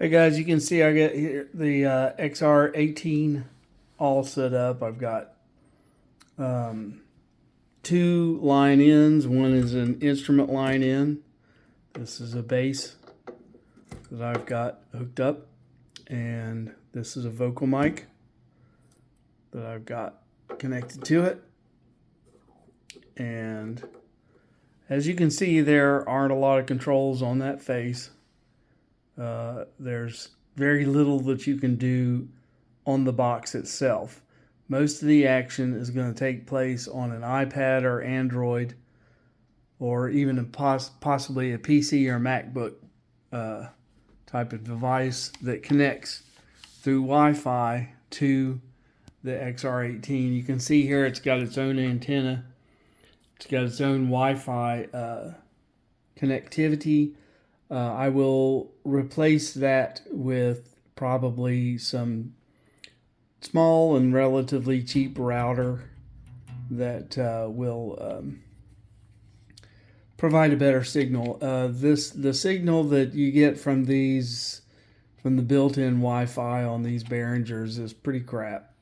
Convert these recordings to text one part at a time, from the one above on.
Hey guys, you can see I got here the XR18 all set up. I've got two line ins. One is an instrument line in. This is a bass that I've got hooked up, and this is a vocal mic that I've got connected to it. And as you can see, there aren't a lot of controls on that face. There's very little that you can do on the box itself. Most of the action is going to take place on an iPad or Android, or even possibly a PC or MacBook type of device that connects through Wi-Fi to the XR18. You can see here it's got its own antenna. It's got its own Wi-Fi connectivity. I will replace that with probably some small and relatively cheap router that will provide a better signal. The signal that you get from the built-in Wi-Fi on these Behringers is pretty crap.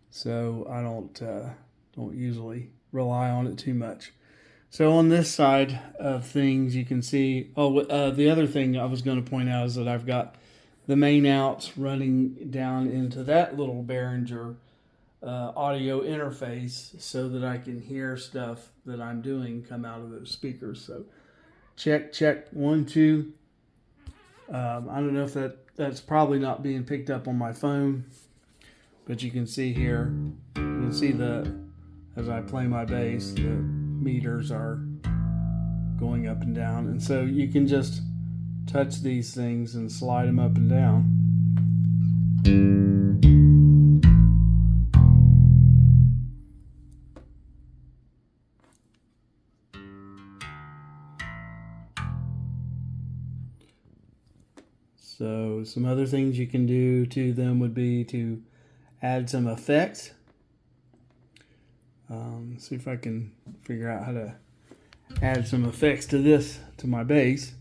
So I don't usually rely on it too much. So on this side of things, you can see, the other thing I was going to point out is that I've got the main outs running down into that little Behringer audio interface so that I can hear stuff that I'm doing come out of those speakers. So check, 1, 2. I don't know if that's probably not being picked up on my phone, but you can see here, you can see as I play my bass, the meters are going up and down, and so you can just touch these things and slide them up and down. So some other things you can do to them would be to add some effects. See if I can figure out how to add some effects to my bass.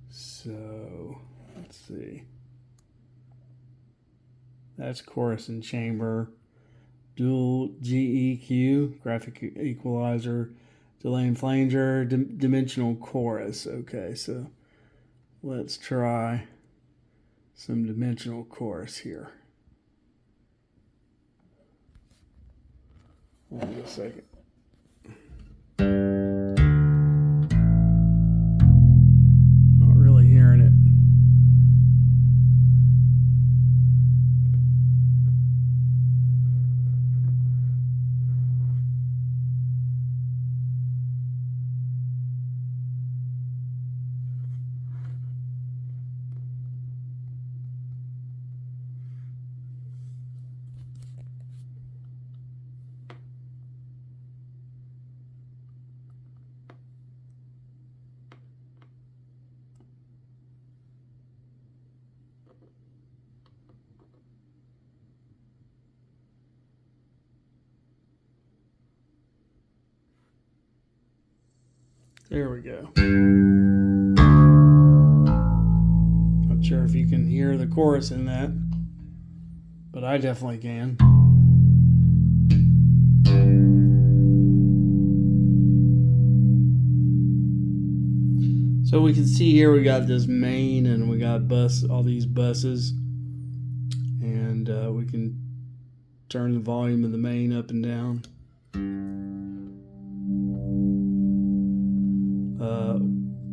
So let's see. That's chorus and chamber, dual GEQ, graphic equalizer, delay and flanger, dimensional chorus. Okay, so let's try some dimensional chorus here. Hold on a second. Not really hearing it. There we go. Not sure if you can hear the chorus in that, but I definitely can. So we can see here we got this main and we got all these buses, and we can turn the volume of the main up and down.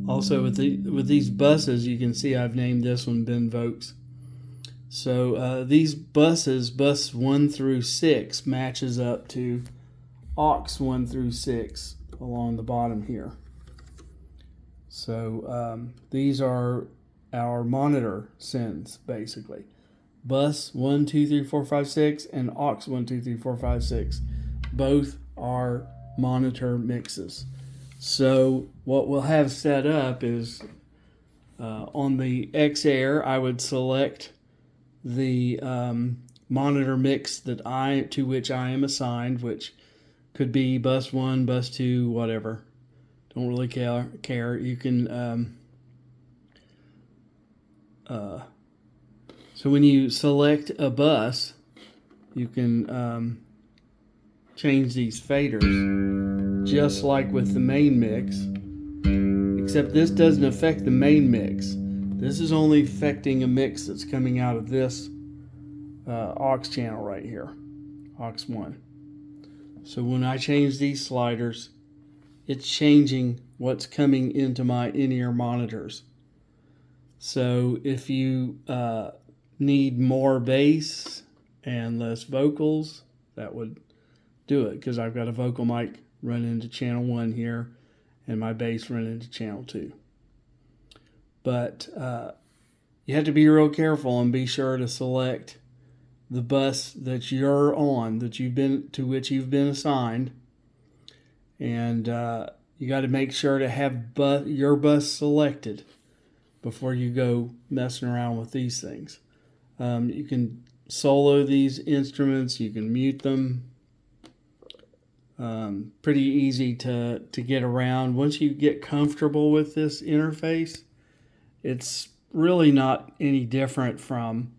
Also with these buses, you can see I've named this one Ben Vokes. So these buses, bus 1 through 6, matches up to aux 1 through 6 along the bottom here. So these are our monitor sends, basically. Bus 1, 2, 3, 4, 5, 6 and aux 1, 2, 3, 4, 5, 6. Both are monitor mixes. So what we'll have set up is on the XR, I would select the monitor mix to which I am assigned, which could be bus 1, bus 2, whatever. Don't really care. You can so when you select a bus, you can change these faders just like with the main mix, except this doesn't affect the main mix. This is only affecting a mix that's coming out of this aux channel right here, aux 1. So when I change these sliders, it's changing what's coming into my in-ear monitors. So if you need more bass and less vocals, that would do it, because I've got a vocal mic running into channel 1 here and my bass running into channel 2. But you have to be real careful and be sure to select the bus that you're on, that to which you've been assigned, and you got to make sure to have your bus selected before you go messing around with these things. You can solo these instruments, you can mute them. Pretty easy to get around. Once you get comfortable with this interface, it's really not any different from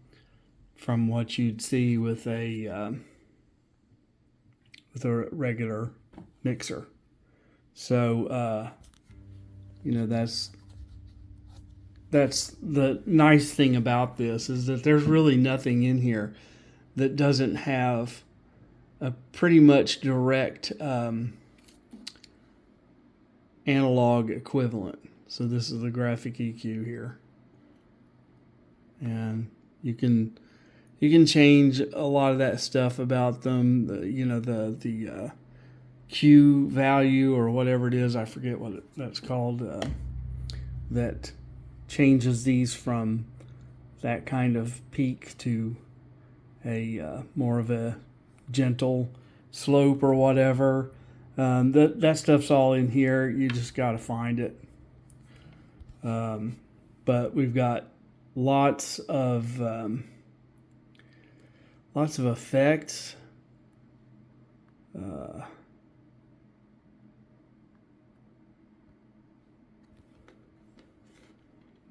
what you'd see with a regular mixer. So that's the nice thing about this, is that there's really nothing in here that doesn't have a pretty much direct analog equivalent. So this is the graphic EQ here, and you can change a lot of that stuff about them. The Q value or whatever it is, I forget what that's called. That changes these from that kind of peak to a more of a gentle slope or whatever. That stuff's all in here. You just got to find it. But we've got lots of effects.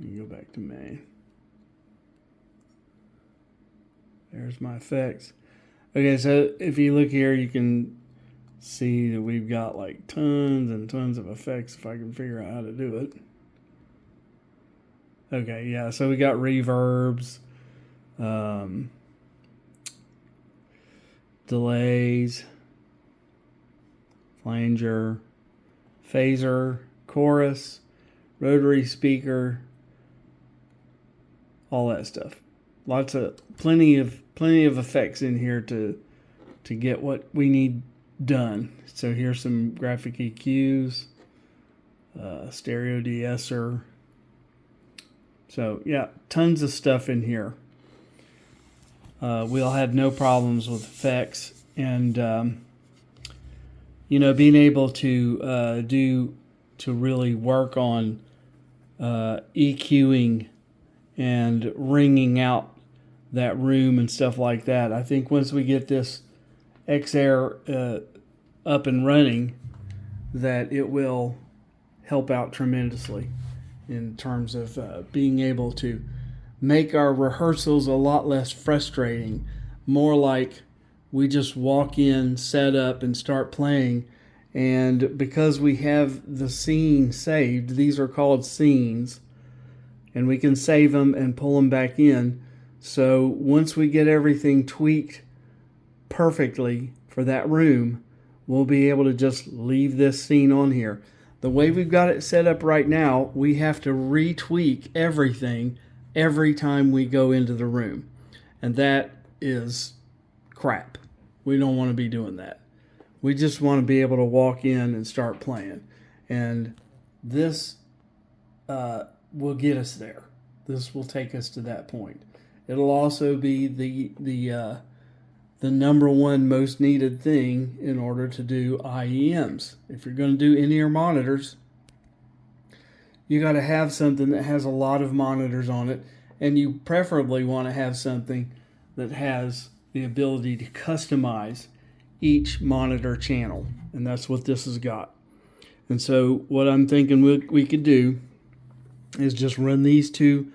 Let me go back to main. There's my effects. Okay, so if you look here, you can see that we've got like tons and tons of effects, if I can figure out how to do it. Okay, yeah, so we got reverbs, delays, flanger, phaser, chorus, rotary speaker, all that stuff. Plenty of effects in here to get what we need done. So here's some graphic EQs, stereo de-esser. So yeah, tons of stuff in here. We'll have no problems with effects, and being able to really work on EQing and ringing out that room and stuff like that. I think once we get this XR up and running, that it will help out tremendously in terms of being able to make our rehearsals a lot less frustrating, more like we just walk in, set up, and start playing. And because we have the scene saved, these are called scenes, and we can save them and pull them back in. So once we get everything tweaked perfectly for that room, we'll be able to just leave this scene on here. The way we've got it set up right now, we have to retweak everything every time we go into the room. And that is crap. We don't want to be doing that. We just want to be able to walk in and start playing. And this will get us there. This will take us to that point. It'll also be the number one most needed thing in order to do IEMs. If you're going to do in-ear monitors, you got to have something that has a lot of monitors on it, and you preferably want to have something that has the ability to customize each monitor channel, and that's what this has got. And so what I'm thinking we could do is just run these two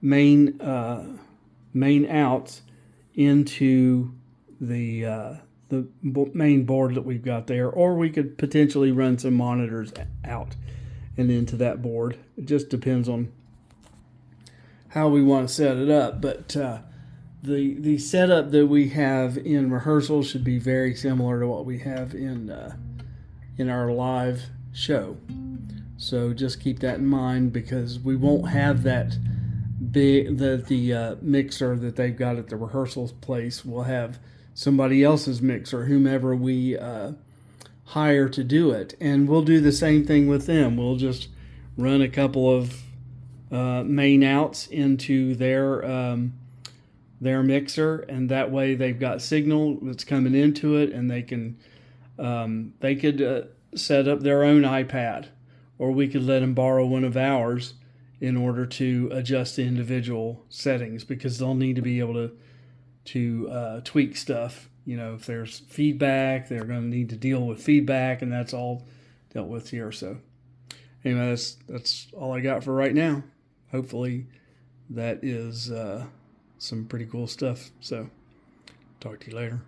main outs into the main board that we've got there, or we could potentially run some monitors out and into that board. It just depends on how we want to set it up, but the setup that we have in rehearsal should be very similar to what we have in our live show. So just keep that in mind, because we won't have that big the mixer that they've got at the rehearsal place. We'll have somebody else's mixer, whomever we hire to do it, and we'll do the same thing with them. We'll just run a couple of main outs into their mixer, and that way they've got signal that's coming into it, and they could set up their own iPad, or we could let them borrow one of ours in order to adjust the individual settings, because they'll need to be able to tweak stuff. You know, if there's feedback, they're going to need to deal with feedback, and that's all dealt with here. So anyway, that's all I got for right now. Hopefully that is some pretty cool stuff. So talk to you later.